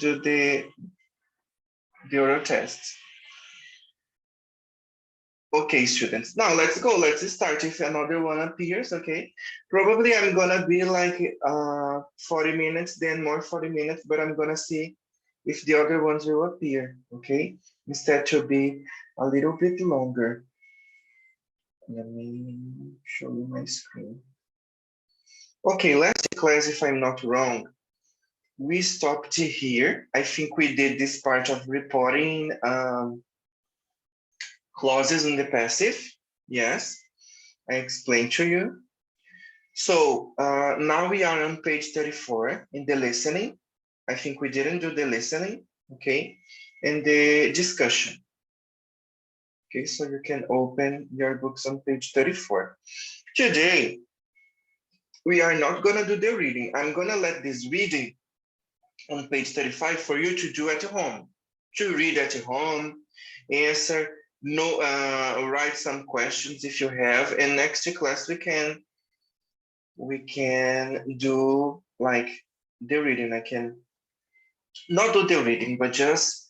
do the oral test. Okay, students, now let's go. Let's start. If another one appears, okay. Probably I'm gonna be like 40 minutes, then more 40 minutes, but I'm gonna see if the other ones will appear, okay? Instead to be a little bit longer. Let me show you my screen. Okay, last class, if I'm not wrong, we stopped here. I think we did this part of reporting clauses in the passive. Yes, I explained to you. So now we are on page 34 in the listening. I think we didn't do the listening, okay? And the discussion. Okay, so you can open your books on page 34. Today, we are not gonna do the reading. I'm gonna let this reading on page 35 for you to do at home, to read at home, answer, write some questions if you have, and next class we can do like the reading. I can not do the reading, but just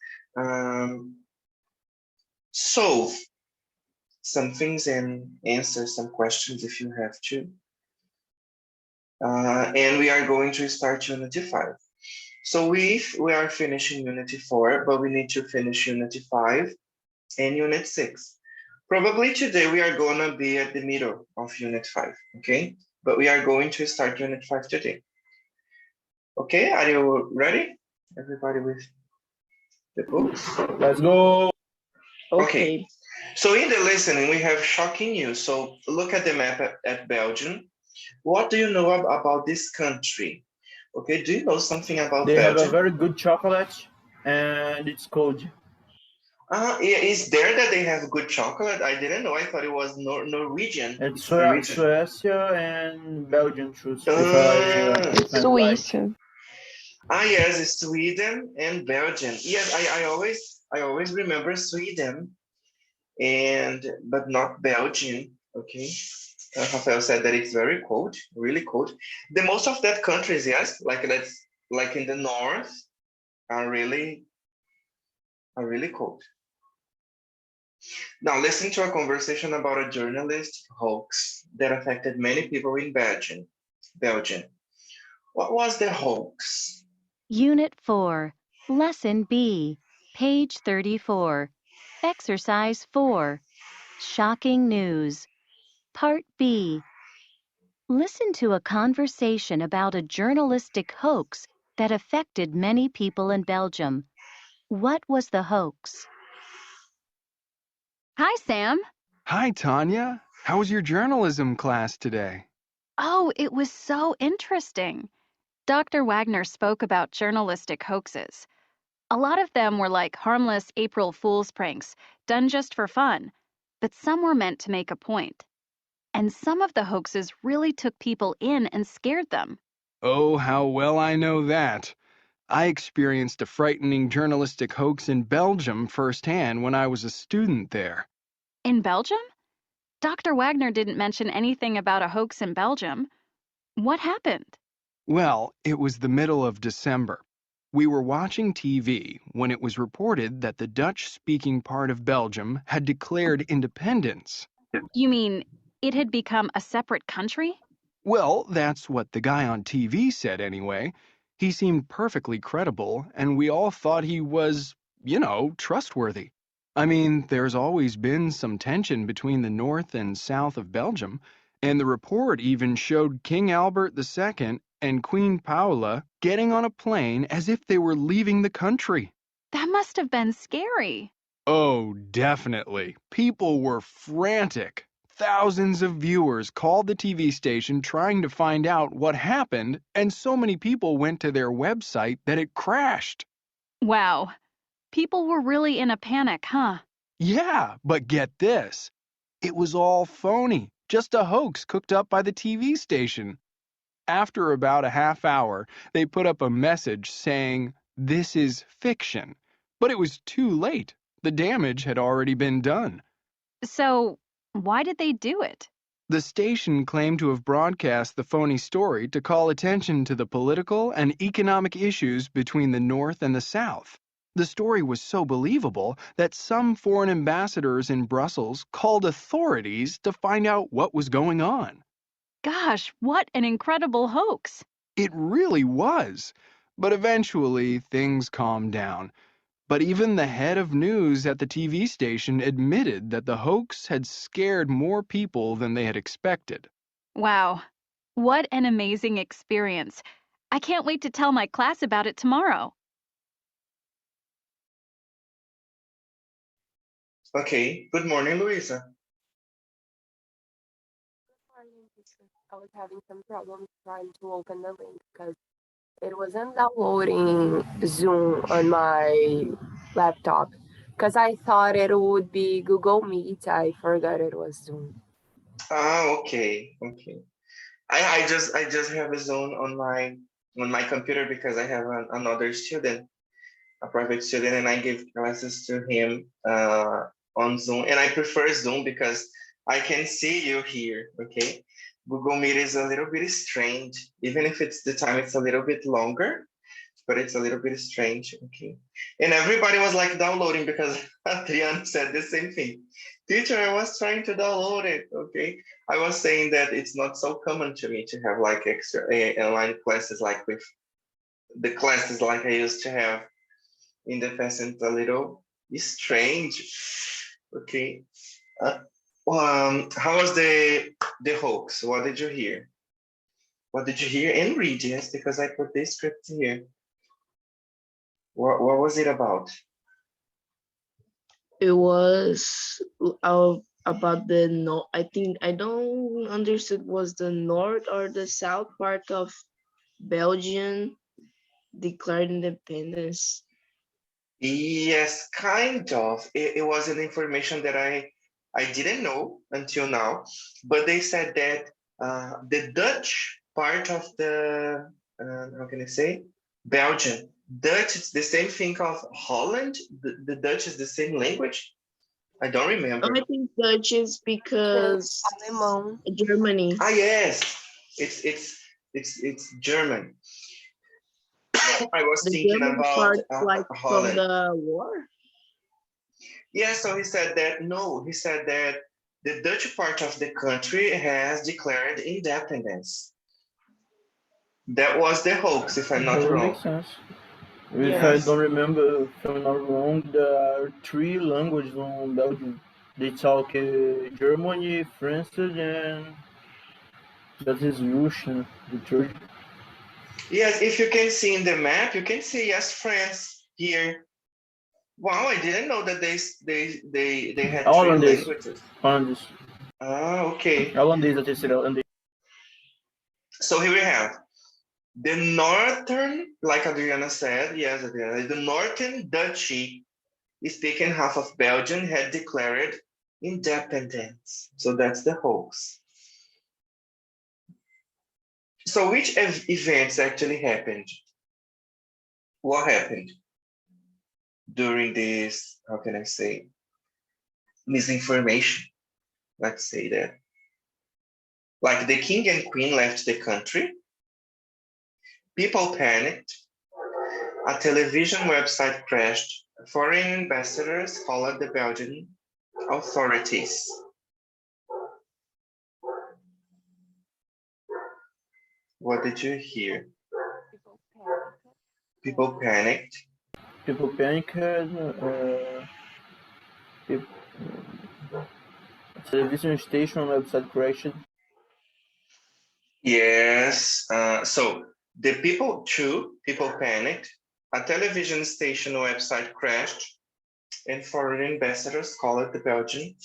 solve some things and answer some questions if you have to. And we are going to start Unity 5. So we are finishing Unity 4, but we need to finish Unity 5 and Unit 6. Probably today we are gonna be at the middle of Unit 5, okay? But we are going to start Unit 5 today. Okay, are you ready? Everybody with the books? Let's go. Okay. So in the listening, we have shocking news. So look at the map at Belgium. What do you know about this country? Okay, do you know something about They Belgium? have a very good chocolate, and it's cold. Is there that they have good chocolate? I didn't know. I thought it was Norwegian. It's Suecia and Belgium too. Suíça. Yes, Sweden and Belgium. Yes, I always remember Sweden, but not Belgium. Okay. Rafael said that it's very cold, really cold. The most of that countries, yes, like in the north, are really cold. Now listen to a conversation about a journalist hoax that affected many people in Belgium. What was the hoax? Unit 4, Lesson B, page 34. Exercise 4, Shocking News. Part B. Listen to a conversation about a journalistic hoax that affected many people in Belgium. What was the hoax? Hi, Sam. Hi, Tanya. How was your journalism class today? Oh, it was so interesting. Dr. Wagner spoke about journalistic hoaxes. A lot of them were like harmless April Fool's pranks, done just for fun, but some were meant to make a point. And some of the hoaxes really took people in and scared them. Oh, how well I know that. I experienced a frightening journalistic hoax in Belgium firsthand when I was a student there. In Belgium? Dr. Wagner didn't mention anything about a hoax in Belgium. What happened? Well, it was the middle of December. We were watching TV when it was reported that the Dutch-speaking part of Belgium had declared independence. You mean it had become a separate country? Well, that's what the guy on TV said anyway. He seemed perfectly credible, and we all thought he was, trustworthy. I mean, there's always been some tension between the north and south of Belgium, and the report even showed King Albert II and Queen Paola getting on a plane as if they were leaving the country. That must have been scary. Oh, definitely. People were frantic. Thousands of viewers called the TV station trying to find out what happened, and so many people went to their website that it crashed. Wow. People were really in a panic, huh? Yeah, but get this. It was all phony, just a hoax cooked up by the TV station. After about a half hour, they put up a message saying, "This is fiction." But it was too late. The damage had already been done. So, why did they do it? The station claimed to have broadcast the phony story to call attention to the political and economic issues between the North and the South. The story was so believable that some foreign ambassadors in Brussels called authorities to find out what was going on. Gosh, what an incredible hoax! It really was. But eventually, things calmed down. But even the head of news at the TV station admitted that the hoax had scared more people than they had expected. Wow, what an amazing experience. I can't wait to tell my class about it tomorrow. Okay, good morning, Luisa. I was having some problems trying to open the link because it wasn't downloading Zoom on my laptop. Because I thought it would be Google Meet. I forgot it was Zoom. Ah, okay, okay. I just have a Zoom on my computer because I have another student, a private student, and I give classes to him on Zoom. And I prefer Zoom because I can see you here, okay? Google Meet is a little bit strange, even if it's the time it's a little bit longer, but it's a little bit strange, okay? And everybody was like downloading because Adrian said the same thing. Teacher, I was trying to download it, okay? I was saying that it's not so common to me to have like extra online classes like with the classes like I used to have in the past. It's a little strange, okay? How was the hoax? What did you hear? What did you hear and read? Yes, because I put this script here. What was it about? It was about the no. I think I don't understood was the north or the south part of Belgium declared independence. Yes, kind of. It was an information that I didn't know until now, but they said that the Dutch part of the how can I say Belgium. Dutch is the same thing of Holland. The Dutch is the same language. I don't remember. I think Dutch is because Alemão. Germany. Ah, yes, it's German. I was The thinking German about part, like from Holland. the war. Yeah, so he said that no, he said that the Dutch part of the country has declared independence. That was the hoax, if I'm not That would wrong. make sense. If I Yes. don't remember, if I'm not wrong, there are three languages in Belgium. They talk Germany, French, and that is Russian, the third. Yes, if you can see in the map, you can see yes, France here. Wow, I didn't know that they had three Holandês. languages. Holandês. Ah, okay. Holandês, a terceira holandês. So here we have the northern, like Adriana said, yes, Adriana, the northern Dutchy speaking half of Belgium had declared independence. So that's the hoax. So which events actually happened? What happened during this, how can I say, misinformation? Let's say that. Like the king and queen left the country, people panicked, a television website crashed, foreign ambassadors called the Belgian authorities. What did you hear? People panicked. People panicked. Television station website crashed. Yes. So the people panicked. A television station website crashed, and foreign ambassadors called the Belgian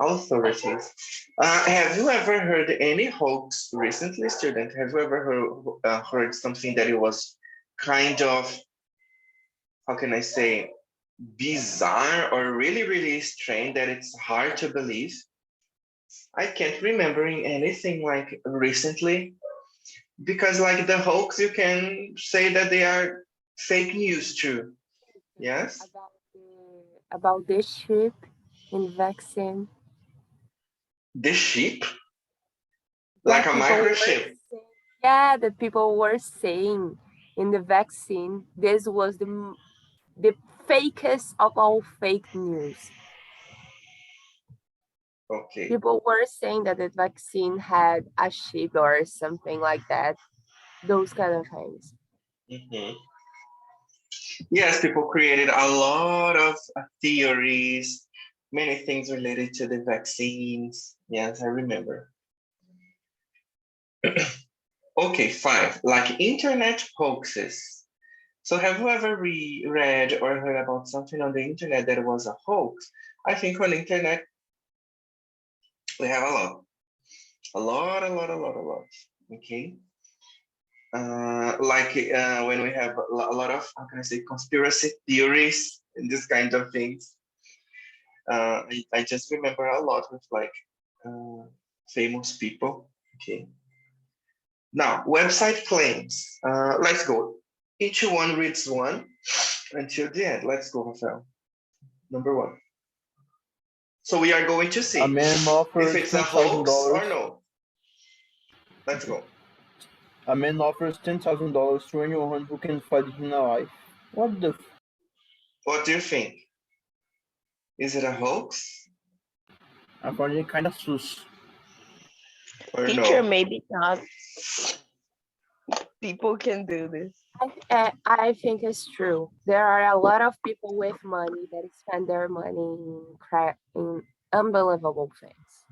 authorities. Have you ever heard any hoax recently, student? Have you ever heard something that it was kind of, how can I say, bizarre or really, really strange that it's hard to believe? I can't remember anything like recently, because like the hoax, you can say that they are fake news too. Yes? About the ship in vaccine. The sheep? Like a people were microchip. saying, yeah, that people were saying in the vaccine, this was the fakest of all fake news. Okay. People were saying that the vaccine had a chip or something like that. Those kind of things. Mhm. Yes, people created a lot of theories, many things related to the vaccines. Yes, I remember. Okay, 5, like internet hoaxes. So have you ever read or heard about something on the internet that was a hoax? I think on the internet, we have a lot. Okay. Like when we have a lot of, how can I say, conspiracy theories and this kind of things. I just remember a lot with like famous people. Okay. Now, website claims. Let's go. Each one reads one until the end. Let's go, Rafael. Number 1. So we are going to A see man if offers it's a hoax or $10,000. no. Let's go. A man offers $10,000 to anyone who can fight him in a life. What the? What do you think? Is it a hoax I find it kind of sus. or Teacher, no? maybe not. People can do this. I think it's true. There are a lot of people with money that spend their money in unbelievable things.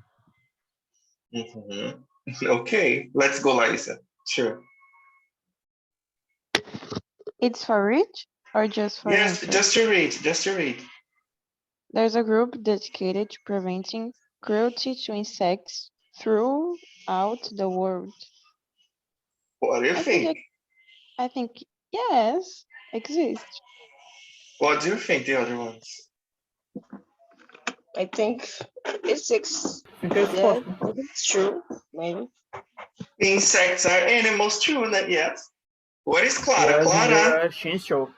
Mhm. Okay, let's go, Lisa. Sure. It's for rich or just for Yes, influence? just to read. There's a group dedicated to preventing cruelty to insects throughout the world. What do you I think think? I think yes, exists. What do you think, the other ones? I think it's I think it's yeah, possible. it's true. Maybe. Insects are animals too, yes? What is Clara? Yes, and they Clara? are essential.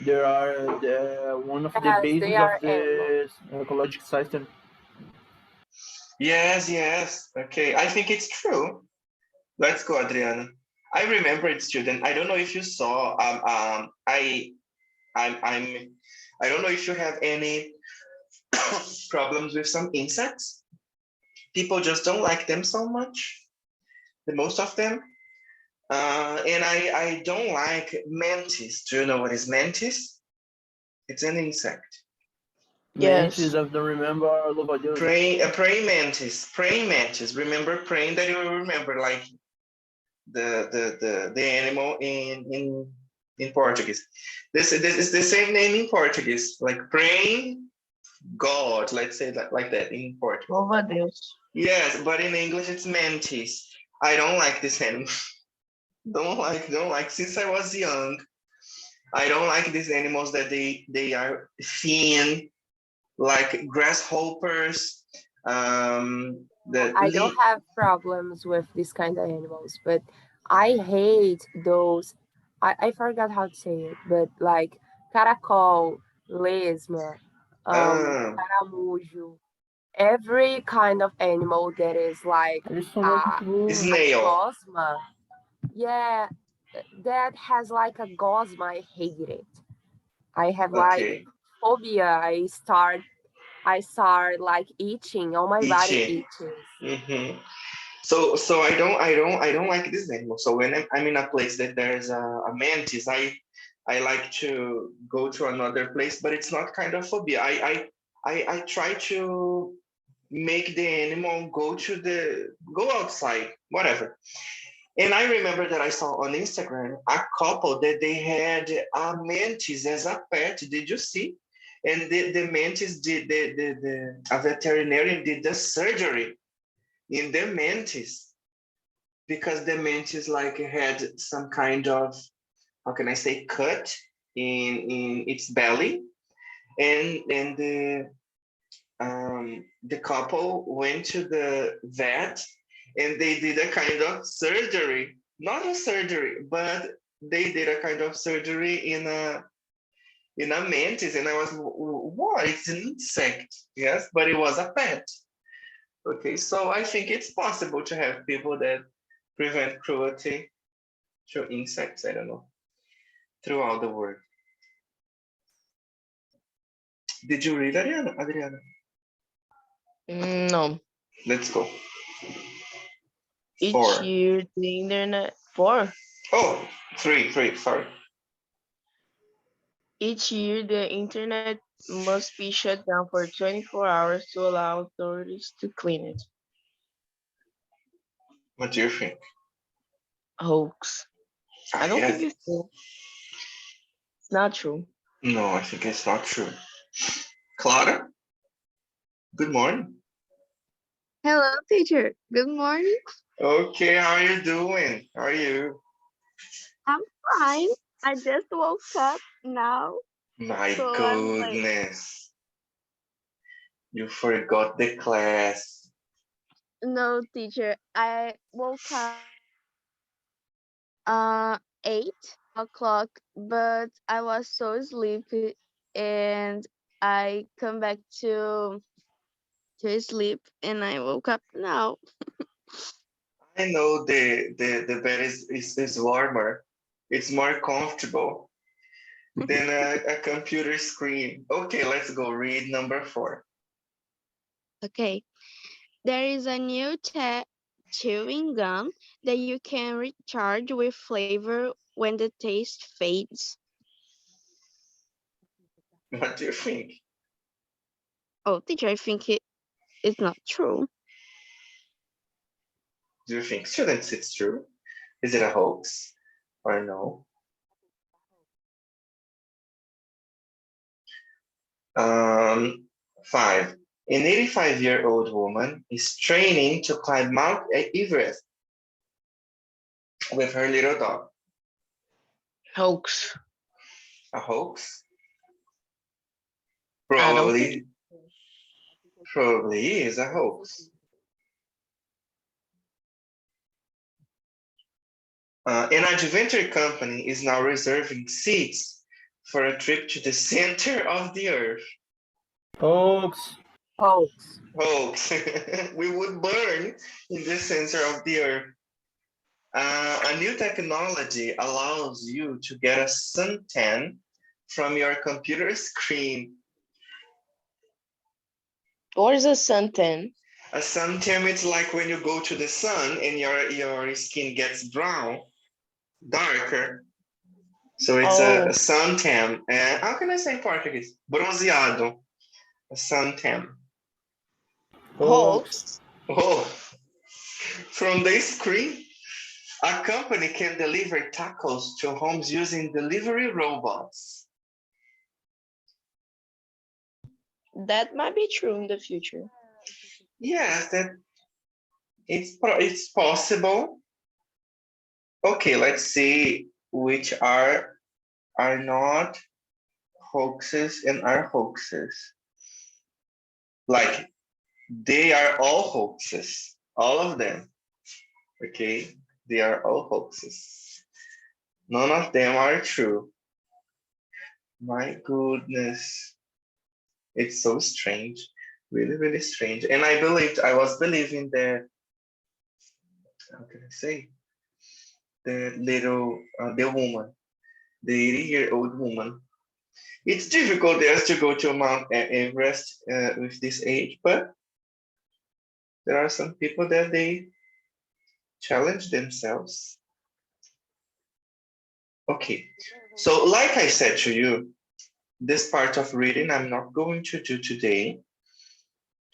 They are one of the Yes, they bases of are animals. the ecological system. Yes. Okay, I think it's true. Let's go, Adriana. I remember it, student. I don't know if you saw. I don't know if you have any problems with some insects. People just don't like them so much. The most of them. And I don't like mantis. Do you know what is mantis? It's an insect. Mantis, Yes. I don't remember all of those. Praying mantis. Remember praying, that you will remember like the animal in Portuguese. This is the same name in Portuguese, like praying God. Let's say that like that in Portuguese. Louva a Deus. Yes, but in English it's mantis. I don't like this animal. don't like. Since I was young, I don't like these animals that they are thin, like grasshoppers. I don't have problems with these kind of animals, but I hate those. I forgot how to say it, but like caracol, lesma, uh, caramujo, every kind of animal that is like Eles são a muito. snail. gosma. Yeah, that has like a gosma. I hate it. I have like Okay, phobia. I start like itching. All my body itchy. itches. Mhm. So I don't like this animal. So when I'm in a place that there's a mantis, I like to go to another place, but it's not kind of phobia. I try to make the animal go outside, whatever. And I remember that I saw on Instagram a couple that they had a mantis as a pet. Did you see? And the mantis did a veterinarian did the surgery in the mantis because the mantis like had some kind of, how can I say, cut in its belly, and the couple went to the vet and they did a kind of surgery, not a surgery, but they did a kind of surgery in a mantis, and I was, what? It's an insect, yes, but it was a pet. Okay, so I think it's possible to have people that prevent cruelty through insects, I don't know, throughout the world. Did you read, Adriana? No. Let's go. Each 4. year, the internet. 4. Oh, 3, sorry. Each year, the internet must be shut down for 24 hours to allow authorities to clean it. What do you think? Hoax. I don't think it's true. It's not true. No, I think it's not true. Clara, good morning. Hello, teacher. Good morning. Okay, how are you doing? How are you? I'm fine. I just woke up now, My so I'm late. goodness. You forgot the class. No, teacher. I woke up 8 o'clock, but I was so sleepy and I come back to sleep and I woke up now. I know the bed is warmer. It's more comfortable than a computer screen. Okay, let's go read number 4. Okay. There is a new chewing gum that you can recharge with flavor when the taste fades. What do you think? Oh, teacher, I think it's not true. Do you think, students, it's true? Is it a hoax or no? 5. An 85-year-old woman is training to climb Mount Everest with her little dog. Hoax. A hoax? I don't think. Probably is a hoax. An adventure company is now reserving seats for a trip to the center of the earth. Hoax. Hoax. Hoax. We would burn in the center of the earth. A new technology allows you to get a suntan from your computer screen. What is a suntan? A suntan is like when you go to the sun and your skin gets brown, darker. So it's a suntan. How can I say in Portuguese? Bronzeado. A suntan. Hoax. Oh, from the screen, a company can deliver tacos to homes using delivery robots. That might be true in the future. Yes, that it's possible. Okay, let's see which are not hoaxes and are hoaxes. Like, they are all hoaxes, all of them. Okay, they are all hoaxes. None of them are true. My goodness. It's so strange, really, really strange. And I was believing that, how can I say? The little, the woman, the 80-year-old woman. It's difficult just to go to Mount Everest with this age, but there are some people that they challenge themselves. Okay, so like I said to you, this part of reading I'm not going to do today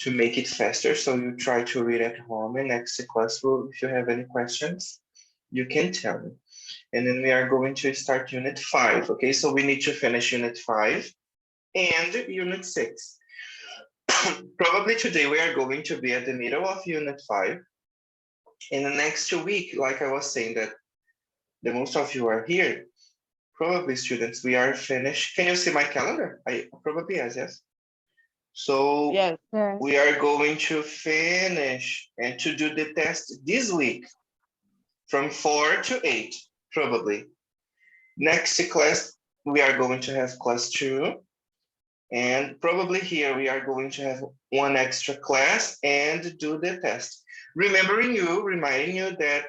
to make it faster. So you try to read at home, and next class, if you have any questions, you can tell me. And then we are going to start Unit 5, okay? So we need to finish Unit 5 and Unit 6. Probably today we are going to be at the middle of Unit 5. In the next week, like I was saying, that the most of you are here, probably students, we are finished. Can you see my calendar? I probably yes. So Yes. we are going to finish and to do the test this week from 4 to 8, probably. Next class, we are going to have class 2. And probably here we are going to have one extra class and do the test. Reminding you that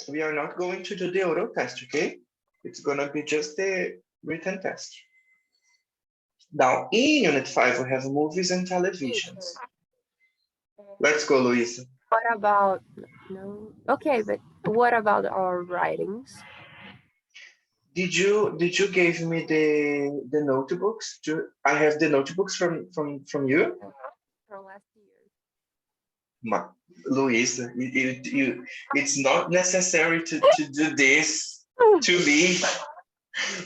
we are not going to do the oral test, okay? It's gonna be just the written test. Now, in Unit 5, we have movies and televisions. Let's go, Luisa. What about, no? Okay, but what about our writings? Did you give me the notebooks? I have the notebooks from you? From last year. Luisa, it's not necessary to do this to me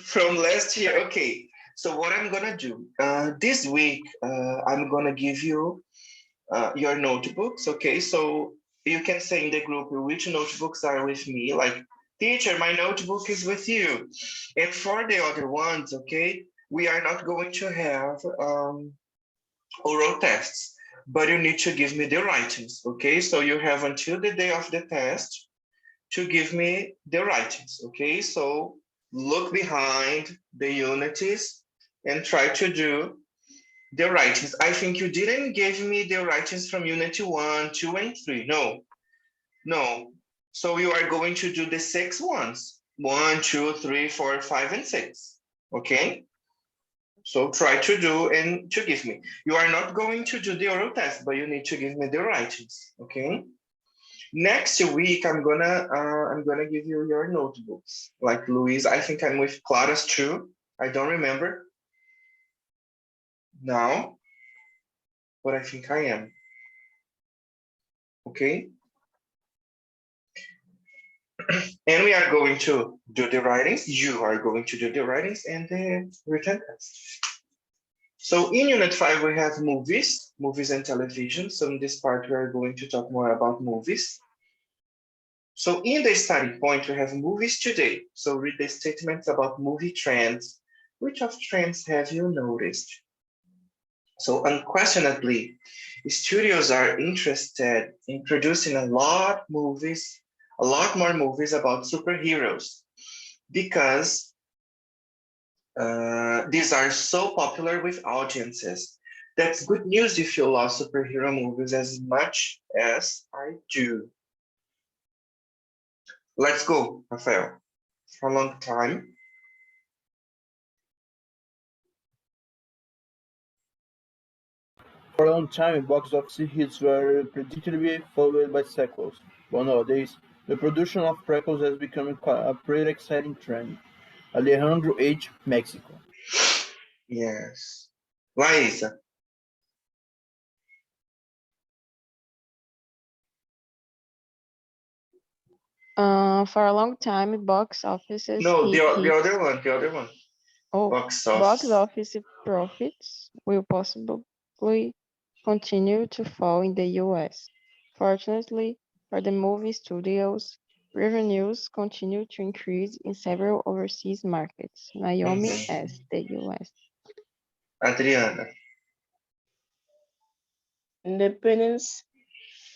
from last year. Okay, so what I'm gonna do this week, I'm gonna give you your notebooks. Okay, so you can say in the group which notebooks are with me. Like, teacher, my notebook is with you. And for the other ones, okay, we are not going to have oral tests, but you need to give me the writings, okay? So you have until the day of the test to give me the writings, okay? So look behind the unities and try to do the writings. I think you didn't give me the writings from Unity 1, 2, and 3. No. So you are going to do the 6 ones. 1, 2, 3, 4, 5, and 6, okay? So try to do and to give me. You are not going to do the oral test, but you need to give me the writings, okay? Next week, I'm gonna give you your notebooks. Like Luis, I think I'm with Clara's too. I don't remember now, but I think I am. Okay. And we are going to do the writings. You are going to do the writings and the written test. So in Unit 5, we have movies and television. So in this part, we are going to talk more about movies. So in the starting point, we have movies today. So read the statements about movie trends. Which of trends have you noticed? So unquestionably, studios are interested in producing a lot more movies about superheroes because these are so popular with audiences. That's good news if you love superhero movies as much as I do. Let's go, Rafael. For a long time. For a long time, box office hits were predictably followed by sequels, but nowadays, the production of prequels has become a pretty exciting trend. Alejandro H. Mexico. Yes. Laísa. For a long time, box offices No, the hit. other one. Oh, Box box office. office profits will possibly continue to fall in the US. Fortunately for the movie studios, revenues continue to increase in several overseas markets, Miami as the US. Adriana. Independence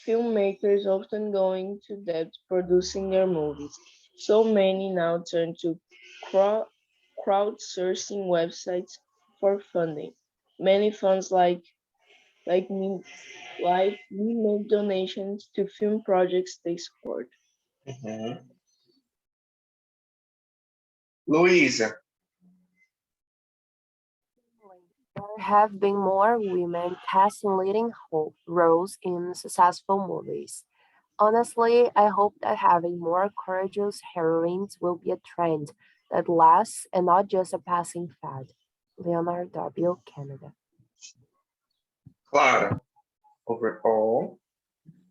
filmmakers often go into debt producing their movies. So many now turn to crowdsourcing websites for funding. Many funds like me make donations to film projects they support. Luisa. There have been more women cast in leading roles in successful movies. Honestly, I hope that having more courageous heroines will be a trend that lasts and not just a passing fad. Leonard W. Canada. Clara. Overall.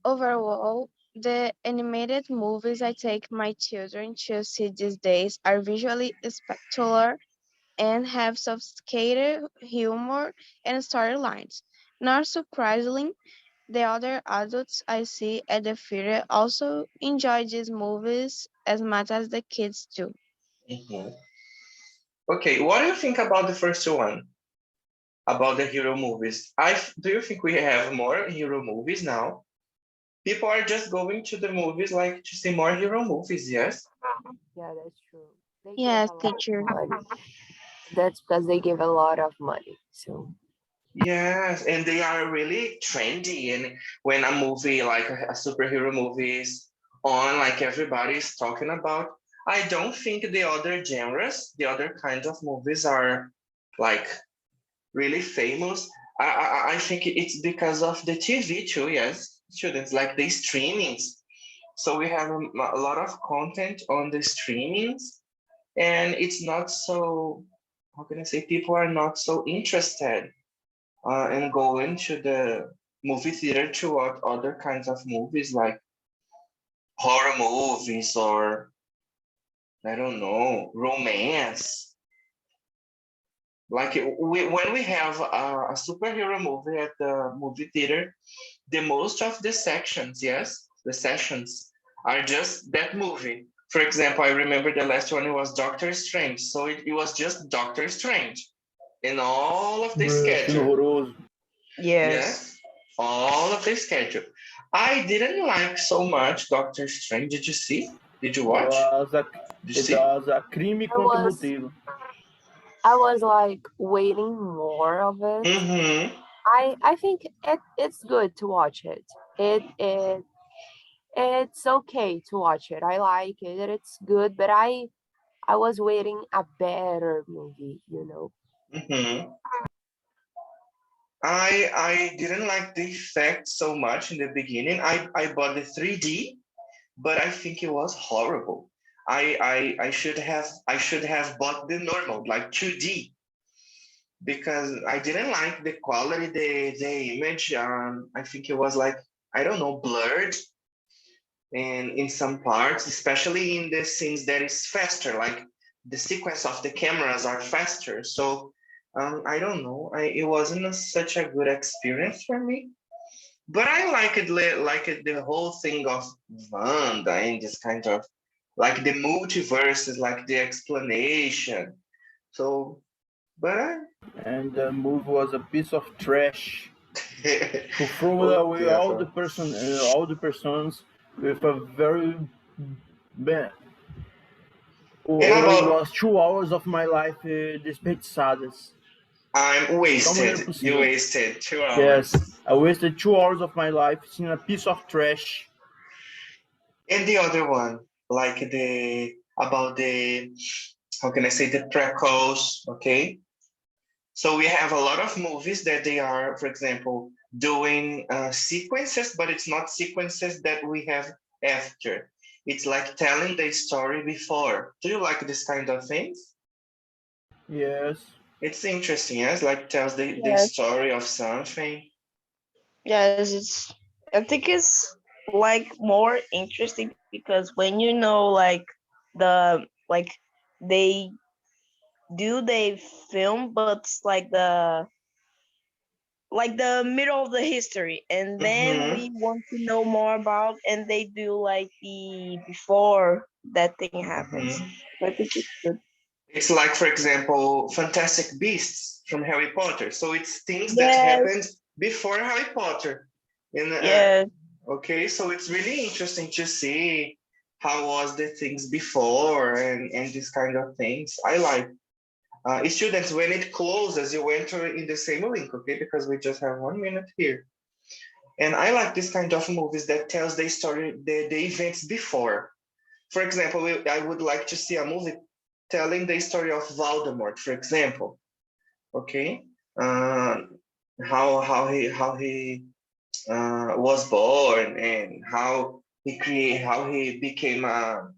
Overall, the animated movies I take my children to see these days are visually spectacular and have sophisticated humor and storylines. Not surprisingly, the other adults I see at the theater also enjoy these movies as much as the kids do. Okay, what do you think about the first one? About the hero movies? Do you think we have more hero movies now? People are just going to the movies like to see more hero movies, yes? Yeah, that's true. They give Yes, a lot teacher. of money. That's because they give a lot of money. So Yes, and they are really trendy. And when a movie like a superhero movie is on, like everybody's talking about, I don't think the other genres, the other kinds of movies are like really famous. I think it's because of the TV too. Yes, students like the streamings. So we have a lot of content on the streamings, and it's not so. How can I say? People are not so interested and going to the movie theater to watch other kinds of movies like horror movies or I don't know, romance. Like when we have a superhero movie at the movie theater, the most of the sections, yes, the sessions are just that movie. For example, I remember the last one was Doctor Strange. So it was just Doctor Strange in all of the Filme schedule. horroroso. Yes. Yes, all of the schedule. I didn't like so much Doctor Strange. Did you see? Did you watch? Did you It see? was a crime I contra o was roteiro. I was like waiting more of it. Mm-hmm. I think it's good to watch it. It's okay to watch it. I like it. It's good, but I was waiting a better movie, you know. Mm-hmm. I didn't like the effect so much in the beginning. I bought the 3D, but I think it was horrible. I should have bought the normal, like 2D, because I didn't like the quality, the image. I think it was like, I don't know, blurred and in some parts, especially in the scenes that is faster, like the sequence of the cameras are faster. So I don't know. It wasn't such a good experience for me. But I like it the whole thing of Wanda and this kind of like the multiverses, like the explanation. So, but And the movie was a piece of trash who threw away okay, all the persons with a very bad. and It about was 2 hours of my life desperdiçadas. I'm De tal maneira wasted. You possível. wasted 2 hours. Yes, I wasted 2 hours of my life seeing a piece of trash. And the other one, like the about the how can I say the prequels, okay? So we have a lot of movies that they are, for example, doing sequences, but it's not sequences that we have after. It's like telling the story before. Do you like this kind of things? Yes. It's interesting, yes, like tells the Yes. story of something. Yes, I think it's like more interesting because when you know like they do they film but it's like the middle of the history and then Hmm. we want to know more about and they do like the before that thing happens. Hmm. I think it's good. It's like, for example, Fantastic Beasts from Harry Potter. So it's things that Yes, happened before Harry Potter. And yes, okay, so it's really interesting to see how was the things before and this kind of things. I like students when it closes, you enter in the same link, okay? Because we just have 1 minute here. And I like this kind of movies that tells the story, the events before. For example, I would like to see a movie telling the story of Voldemort, for example. Okay, uh, how he was born and how he became